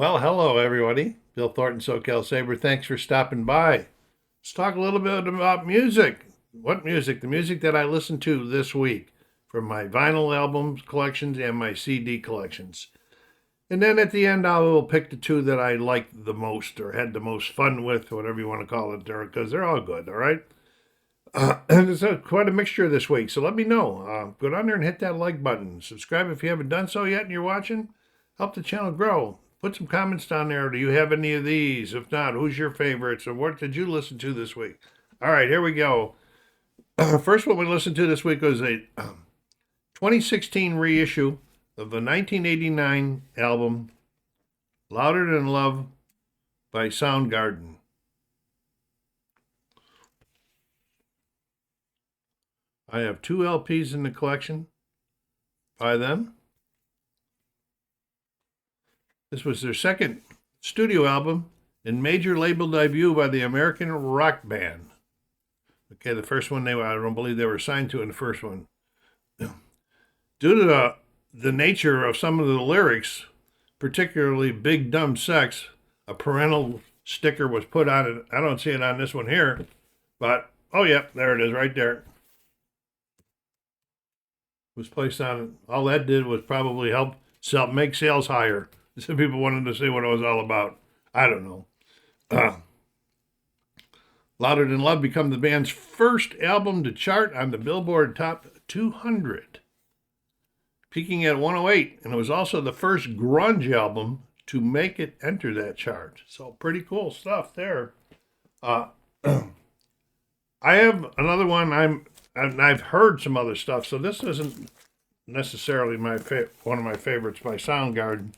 Well, hello everybody. Bill Thornton, SoCal Saber. Thanks for stopping by. Let's talk a little bit about music. What music? The music that I listened to this week from my vinyl albums collections and my CD collections. And then at the end, I will pick the two that I liked the most or had the most fun with, whatever you want to call it, there, because they're all good. All right. And it's quite a mixture this week. So let me know. Go down there and hit that like button. Subscribe if you haven't done so yet and you're watching. Help the channel grow. Put some comments down there. Do you have any of these? If not, who's your favorites? Or what did you listen to this week? All right, here we go. First one we listened to this week was a 2016 reissue of the 1989 album Louder Than Love by Soundgarden. I have two LPs in the collection by them. This was their second studio album and major label debut by the American Rock Band. Okay, the first one I don't believe they were signed to in the first one. Due to the nature of some of the lyrics, particularly Big Dumb Sex, a parental sticker was put on it. I don't see it on this one here, but oh yeah, there it is right there. Was placed on it. All that did was probably help make sales higher. Some people wanted to see what it was all about. I don't know. Louder Than Love became the band's first album to chart on the Billboard Top 200, peaking at 108, and it was also the first grunge album to make it enter that chart. So pretty cool stuff there. I have another one. I've heard some other stuff, so this isn't necessarily one of my favorites by Soundgarden.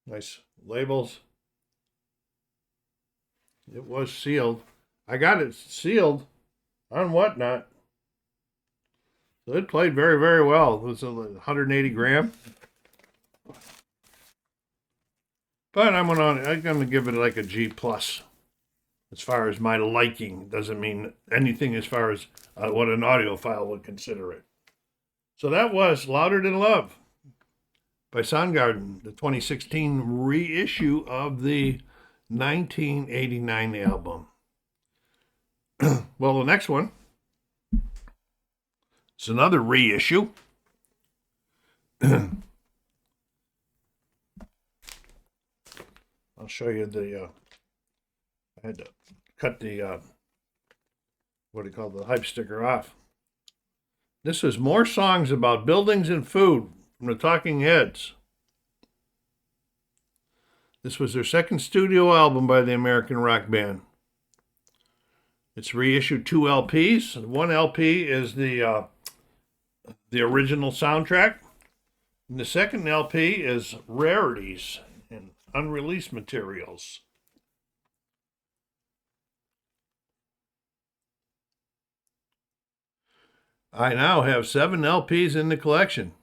Nice labels. It was sealed. I got it sealed on Whatnot. So it played very, very well. It was 180 gram. But I'm going to give it like a G plus. As far as my liking, doesn't mean anything as far as what an audiophile would consider it. So that was Louder Than Love by Soundgarden, the 2016 reissue of the 1989 album. Well, the next one is another reissue. I'll show you I had to cut the, the hype sticker off. This is more songs about buildings and food from the Talking Heads. This was their second studio album by the American Rock Band. It's reissued 2 LPs. One LP is the original soundtrack. And the second LP is rarities and unreleased materials. I now have 7 LPs in the collection.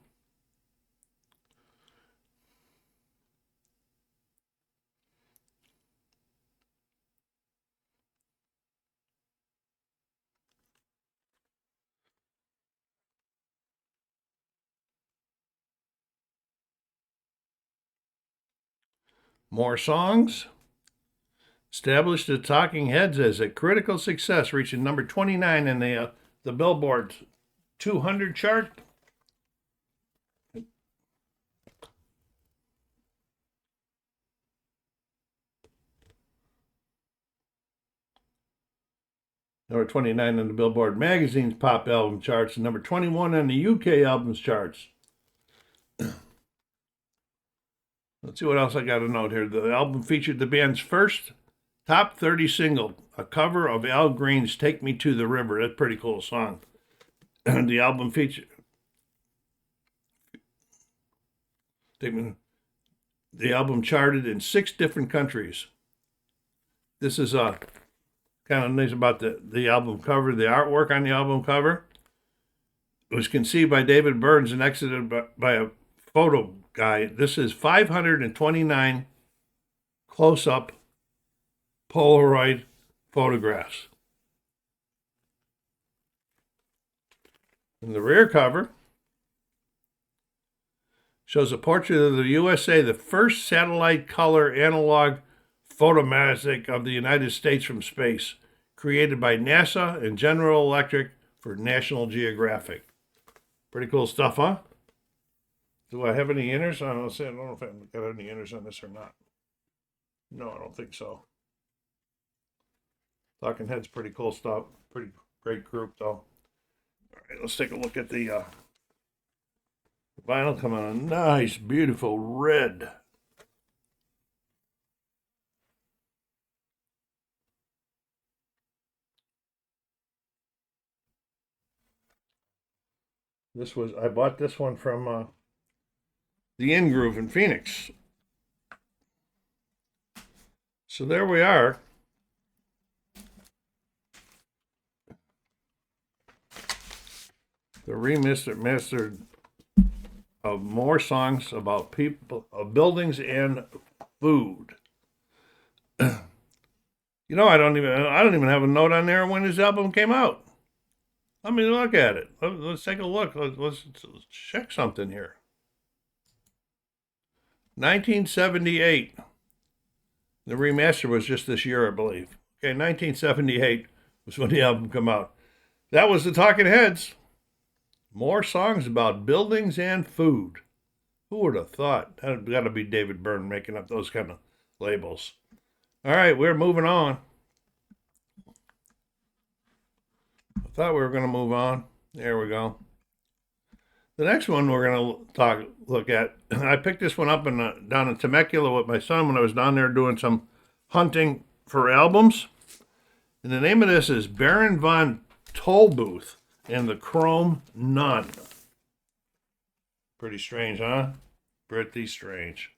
More songs. Established the Talking Heads as a critical success, reaching number 29 in the Billboard 200 chart. Number 29 on the Billboard Magazine's pop album charts, and number 21 on the UK albums charts. Let's see what else I got to note here. The album featured the band's first top 30 single, a cover of Al Green's Take Me to the River. That's a pretty cool song. And the album featured the album charted in 6 different countries. This is kind of nice about the album cover, the artwork on the album cover. It was conceived by David Burns and exited by a photo guy. This is 529 close-up Polaroid photographs. In the rear cover, shows a portrait of the USA, the first satellite color analog photomatic of the United States from space, created by NASA and General Electric for National Geographic. Pretty cool stuff, huh? Do I have any inners? I don't know if I've got any inners on this or not. No, I don't think so. Talking Heads, pretty cool stuff. Pretty great group, though. All right, let's take a look at the vinyl coming on. A nice, beautiful red. I bought this one from the In Groove in Phoenix. So there we are. The remastered of more songs about people, of buildings and food. You know, I don't even have a note on there when his album came out. Let me look at it. Let's take a look. Let's check something here. 1978. The remaster was just this year, I believe. Okay, 1978 was when the album came out. That was the Talking Heads. More songs about buildings and food. Who would have thought? That got to be David Byrne making up those kind of labels. All right, we're moving on. I thought we were going to move on. There we go. The next one we're going to look at, I picked this one up down in Temecula with my son when I was down there doing some hunting for albums. And the name of this is Baron von Tollbooth and the Chrome Nun. Pretty strange, huh? Pretty strange.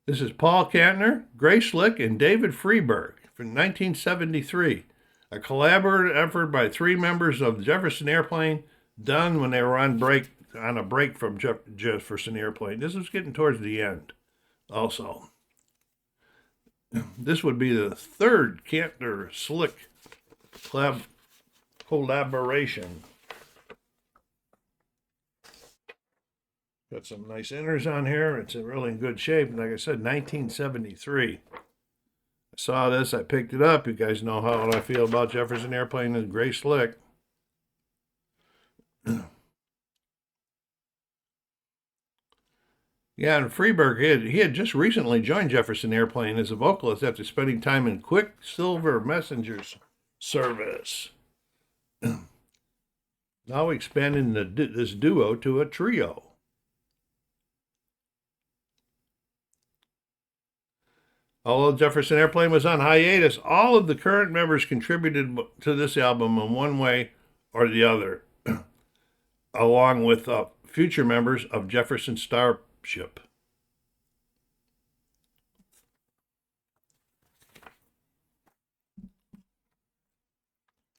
This is Paul Kantner, Grace Slick, and David Freeberg from 1973. A collaborative effort by three members of the Jefferson Airplane, done when they were on a break from Jefferson Airplane. This was getting towards the end also. This would be the third Kantner Slick collaboration. Got some nice inners on here. It's really in good shape. Like I said, 1973. I saw this. I picked it up. You guys know how I feel about Jefferson Airplane and Grace Slick. Yeah, and Freeberg, he had just recently joined Jefferson Airplane as a vocalist after spending time in Quicksilver Messengers service. Now expanding this duo to a trio. Although Jefferson Airplane was on hiatus, all of the current members contributed to this album in one way or the other, along with future members of Jefferson Starship.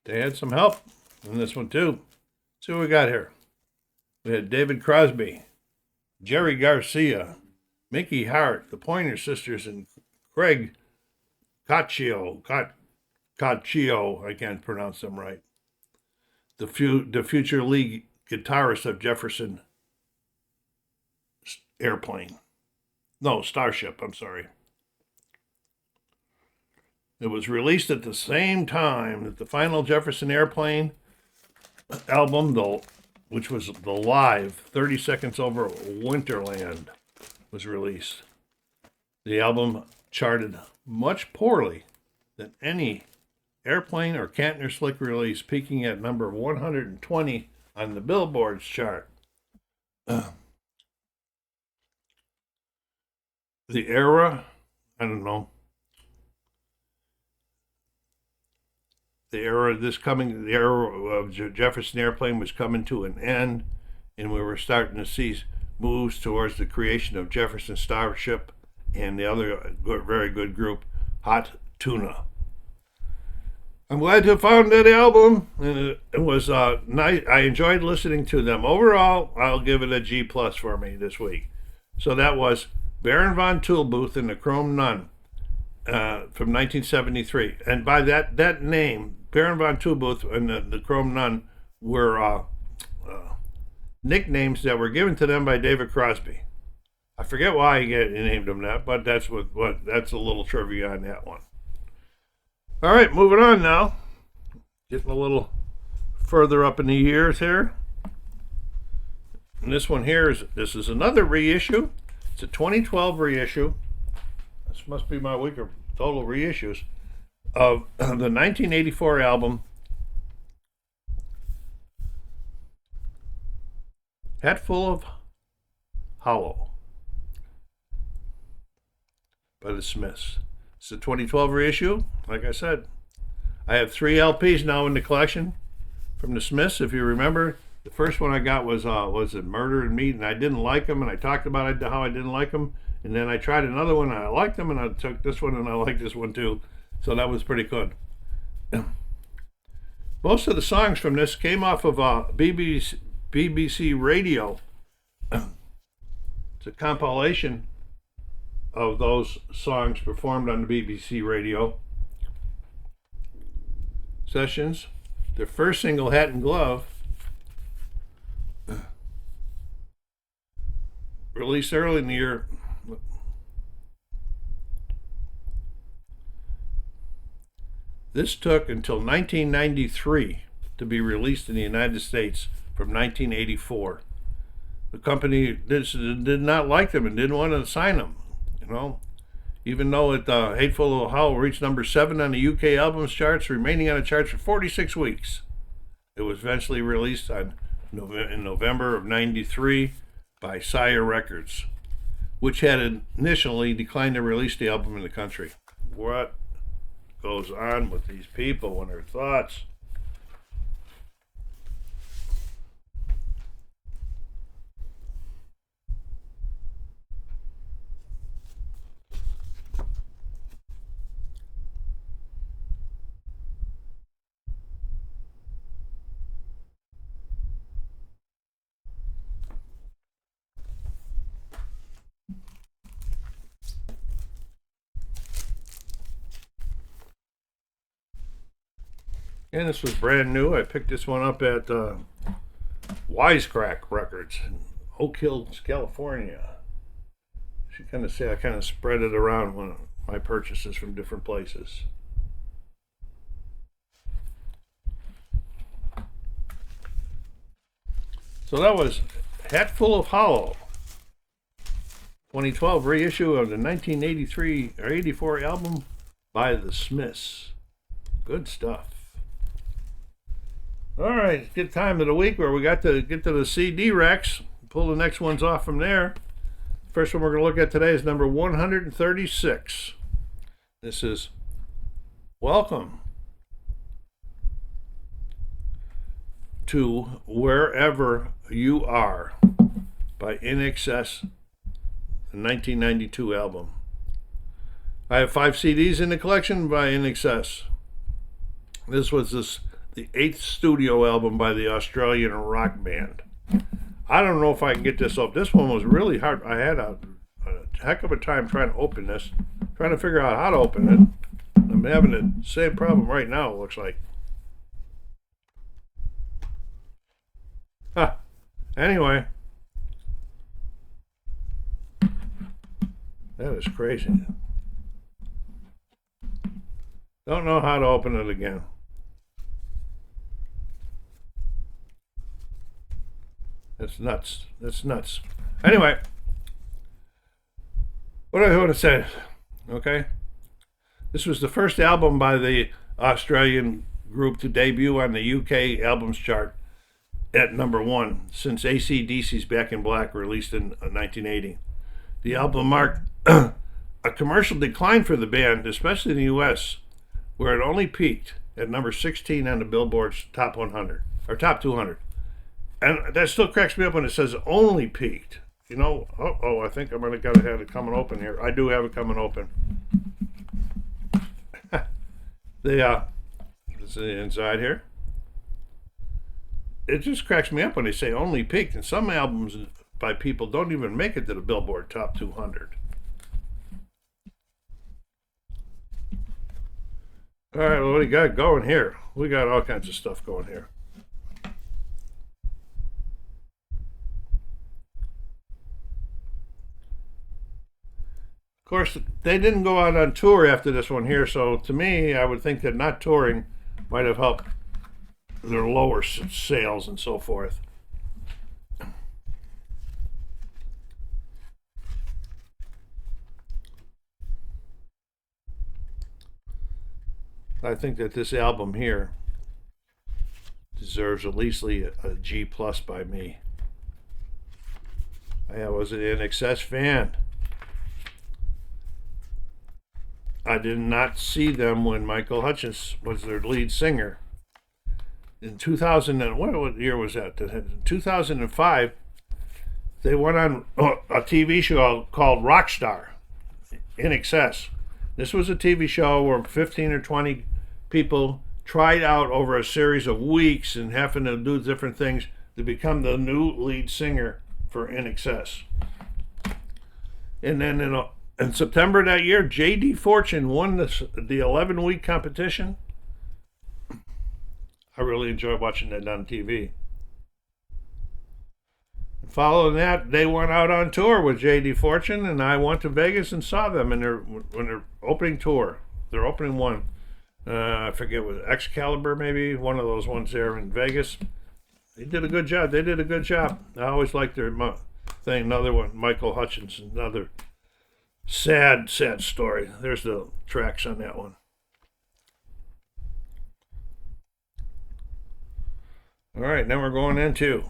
They had some help in this one too. Let's see what we got here. We had David Crosby, Jerry Garcia, Mickey Hart, the Pointer Sisters, and Craig Caccio, I can't pronounce them right. The future lead guitarist of Jefferson Airplane. No, Starship, I'm sorry. It was released at the same time that the final Jefferson Airplane album, which was the live 30 Seconds Over Winterland, was released. The album charted much poorly than any Airplane or Kantner Slick release, peaking at number 120 on the Billboard's chart. The era, I don't know. The era of Jefferson Airplane was coming to an end, and we were starting to see moves towards the creation of Jefferson Starship and the other very good group, Hot Tuna. I'm glad to have found that album, and it was nice. I enjoyed listening to them. Overall, I'll give it a G+ for me this week. So that was Baron von Tollbooth and the Chrome Nun from 1973. And by that name, Baron von Tollbooth and the Chrome Nun were nicknames that were given to them by David Crosby. I forget why he named them that, but that's that's a little trivia on that one. All right, moving on now. Getting a little further up in the years here. And this one here is another reissue. It's a 2012 reissue. This must be my week of total reissues of the 1984 album Hatful of Hollow by the Smiths. It's a 2012 reissue. Like I said, I have 3 LPs now in the collection from the Smiths. If you remember, the first one I got was it Murder and Meat, and I didn't like them, and I talked about it, how I didn't like them, and then I tried another one, and I liked them, and I took this one, and I liked this one too. So that was pretty good. Most of the songs from this came off of BBC Radio. It's a compilation of those songs performed on the BBC Radio sessions. Their first single, Hat and Glove, released early in the year. This took until 1993 to be released in the United States from 1984. The company did not like them and didn't want to sign them, you know. Even though Hateful of Hollow reached number 7 on the UK albums charts, remaining on the charts for 46 weeks. It was eventually released in November of 93 by Sire Records, which had initially declined to release the album in the country. What goes on with these people and their thoughts? And this was brand new. I picked this one up at Wisecrack Records in Oak Hills, California. She kind of say I kind of spread it around one of my purchases from different places. So that was Hatful of Hollow, 2012 reissue of the 1983 or 84 album by the Smiths. Good stuff. All right, good time of the week where we got to get to the CD racks. Pull the next ones off from there. First one we're going to look at today is number 136. This is Welcome to Wherever You Are by INXS, the 1992 album. I have 5 CDs in the collection by INXS. This was the 8th studio album by the Australian rock band. I don't know if I can get this up. This one was really hard. I had a heck of a time trying to open this, trying to figure out how to open it. I'm having the same problem right now, it looks like. Huh. Anyway. That is crazy. Don't know how to open it again. That's nuts. That's nuts. Anyway, what do I want to say? Okay. This was the first album by the Australian group to debut on the UK albums chart at number 1 since AC/DC's Back in Black, released in 1980. The album marked a commercial decline for the band, especially in the US, where it only peaked at number 16 on the Billboard's Top 100 or Top 200. And that still cracks me up when it says only peaked. You know, I think I'm going to have it coming open here. I do have it coming open. This is the inside here. It just cracks me up when they say only peaked. And some albums by people don't even make it to the Billboard Top 200. All right, well, what do you got going here? We got all kinds of stuff going here. course, they didn't go out on tour after this one here, so to me, I would think that not touring might have helped their lower sales and so forth. I think that this album here deserves at least a G plus by me. I was an INXS fan. I did not see them when Michael Hutchence was their lead singer. In 2000, what year was that? In 2005, they went on a TV show called Rockstar, INXS. This was a TV show where 15 or 20 people tried out over a series of weeks and having to do different things to become the new lead singer for INXS. And then in September that year, J.D. Fortune won the 11-week competition. I really enjoyed watching that on TV. And following that, they went out on tour with J.D. Fortune, and I went to Vegas and saw them in their opening tour, their opening one. I forget, was Excalibur maybe, one of those ones there in Vegas. They did a good job. I always liked their thing. Another one, Michael Hutchence, another sad story. There's the tracks on that one. All right, now we're going into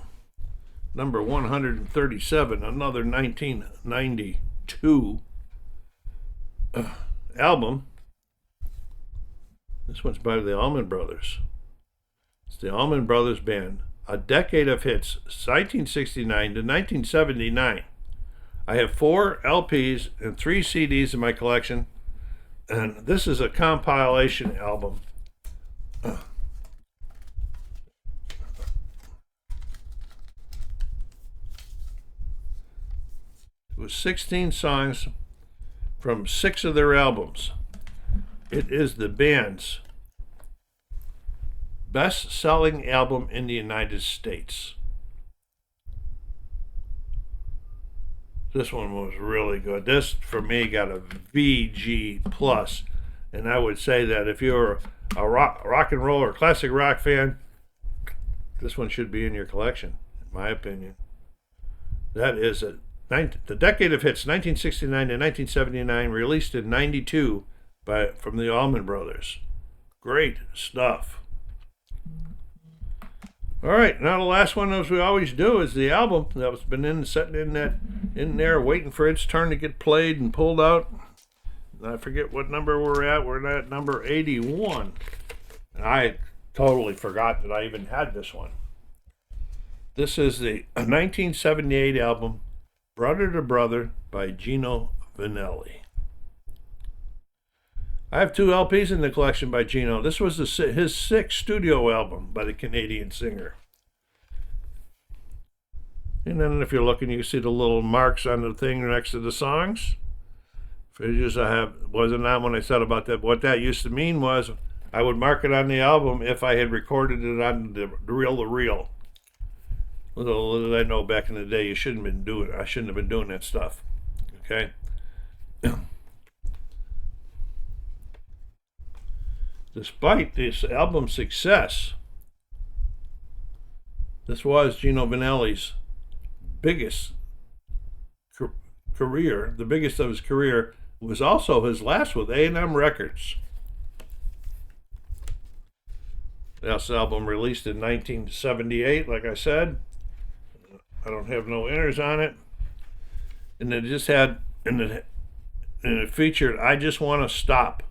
number 137, another 1992 album. This one's by the Allman Brothers. It's the Allman Brothers Band. A decade of hits, 1969 to 1979. I have 4 LPs and 3 CDs in my collection, and this is a compilation album. It was 16 songs from 6 of their albums. It is the band's best-selling album in the United States. This one was really good. This, for me, got a VG+. And I would say that if you're a rock and roll or classic rock fan, this one should be in your collection, in my opinion. That is the decade of hits, 1969 to 1979, released in 92 from the Allman Brothers. Great stuff. All right, now the last one, as we always do, is the album that was been sitting in there, waiting for its turn to get played and pulled out. I forget what number we're at. We're at number 81. And I totally forgot that I even had this one. This is the 1978 album, Brother to Brother by Gino Vannelli. I have 2 LPs in the collection by Gino. This was his 6th studio album by the Canadian singer. And then if you're looking, you can see the little marks on the thing next to the songs. Figures wasn't that when I said about that. What that used to mean was I would mark it on the album if I had recorded it on the reel-to-reel. Little did I know back in the day, I shouldn't have been doing that stuff. Okay? Despite this album's success, this was Gino Vannelli's biggest career. The biggest of his career was also his last with A&M Records. This album released in 1978, like I said. I don't have no inners on it. And it just had, and it featured I Just Want to Stop,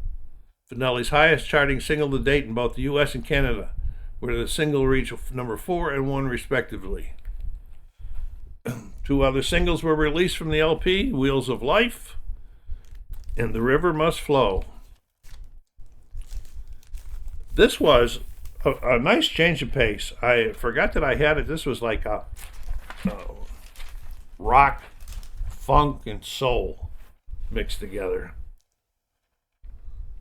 Vannelli's highest charting single to date in both the U.S. and Canada, where the single reached number 4 and 1 respectively. 2 other singles were released from the LP, Wheels of Life and The River Must Flow. This was a nice change of pace. I forgot that I had it. This was like a rock, funk, and soul mixed together.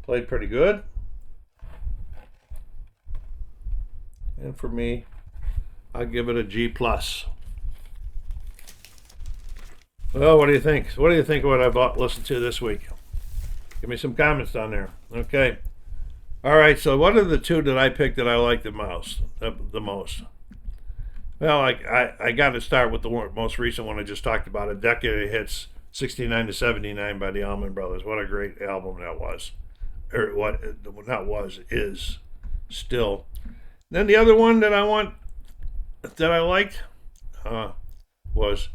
Played pretty good. And for me, I'll give it a G+. Well, what do you think? What do you think of what I listened to this week? Give me some comments down there. Okay. All right. So, what are the two that I picked that I like the most? The most. Well, I got to start with the most recent one I just talked about, A Decade of Hits, 69 to 79 by the Allman Brothers. What a great album that was. Or what, not was, is still. Then the other one that I liked was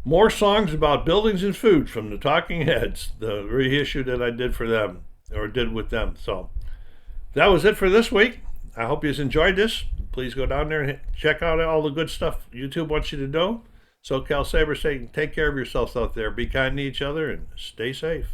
More Songs About Buildings and Food from the Talking Heads, the reissue that I did for them, or did with them. So that was it for this week. I hope you enjoyed this. Please go down there and check out all the good stuff YouTube wants you to do. SoCal Saber saying, take care of yourselves out there. Be kind to each other and stay safe.